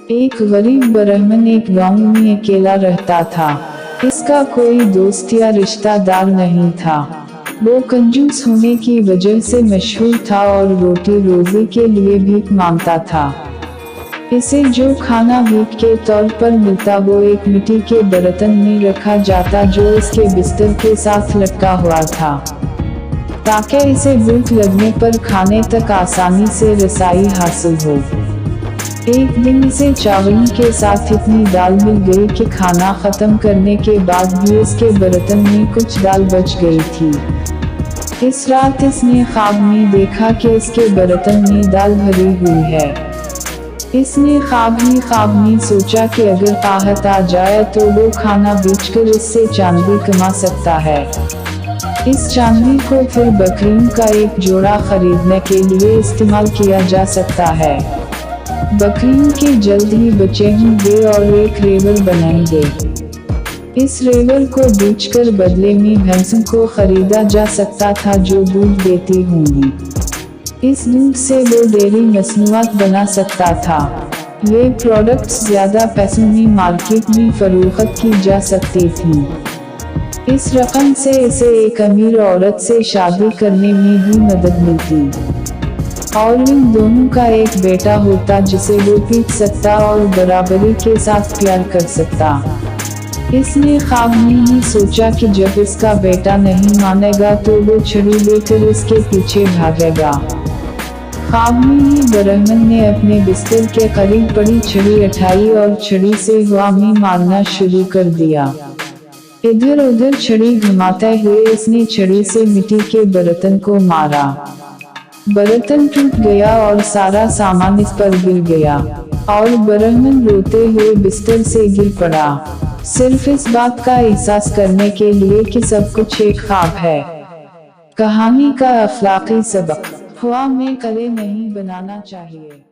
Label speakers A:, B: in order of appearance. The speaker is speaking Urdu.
A: ایک غریب برہمن ایک گاؤں میں اکیلا رہتا تھا۔ اس کا کوئی دوست یا رشتہ دار نہیں تھا۔ وہ کنجوس ہونے کی وجہ سے مشہور تھا اور روٹی روزی کے لیے بھیک مانگتا تھا۔ اسے جو کھانا بھیک کے طور پر ملتا وہ ایک مٹی کے برتن میں رکھا جاتا جو اس کے بستر کے ساتھ لٹکا ہوا تھا، تاکہ اسے بھوک لگنے پر کھانے تک آسانی سے رسائی حاصل ہو۔ ایک دن اسے چاول کے ساتھ اتنی دال مل گئی کہ کھانا ختم کرنے کے بعد بھی اس کے برتن میں کچھ دال بچ گئی تھی۔ اس رات اس نے خواب میں دیکھا کہ اس کے برتن میں دال بھری ہوئی ہے۔ اس نے خواب میں سوچا کہ اگر قحط آ جائے تو وہ کھانا بیچ کر اس سے چاندی کما سکتا ہے۔ اس چاندی کو پھر بکریوں کا ایک جوڑا خریدنے کے لیے استعمال کیا جا سکتا ہے۔ بکریوں کے جلد ہی بچے ہوں گے اور ایک ریوڑ بنائیں گے۔ اس ریوڑ کو بیچ کر بدلے میں بھینسوں کو خریدا جا سکتا تھا جو دودھ دیتی ہوں گی۔ اس دودھ سے وہ ڈیری مصنوعات بنا سکتا تھا۔ یہ پروڈکٹس زیادہ پیسوں میں مارکیٹ میں فروخت کی جا سکتی تھیں۔ اس رقم سے اسے ایک امیر عورت سے شادی کرنے میں بھی مدد ملتی، اور ان دونوں کا ایک بیٹا ہوتا جسے وہ پیٹ سکتا اور برابری کے ساتھ پیار کر سکتا۔ اس نے خواب میں ہی سوچا کہ جب اس کا بیٹا نہیں مانے گا تو وہ چھڑی لے کر اس کے پیچھے بھاگے گا۔ خواب میں ہی برہمن نے اپنے بستر کے قریب پڑی چھڑی اٹھائی اور چھڑی سے ہوا میں مارنا شروع کر دیا۔ ادھر ادھر چھڑی گھماتے ہوئے اس نے چھڑی سے مٹی کے برتن کو مارا۔ برتن ٹوٹ گیا اور سارا سامان اس پر گر گیا، اور برہمن روتے ہوئے بستر سے گر پڑا، صرف اس بات کا احساس کرنے کے لیے کہ سب کچھ ایک خواب ہے۔ کہانی کا اخلاقی سبق: ہوا میں کلے نہیں بنانا چاہیے۔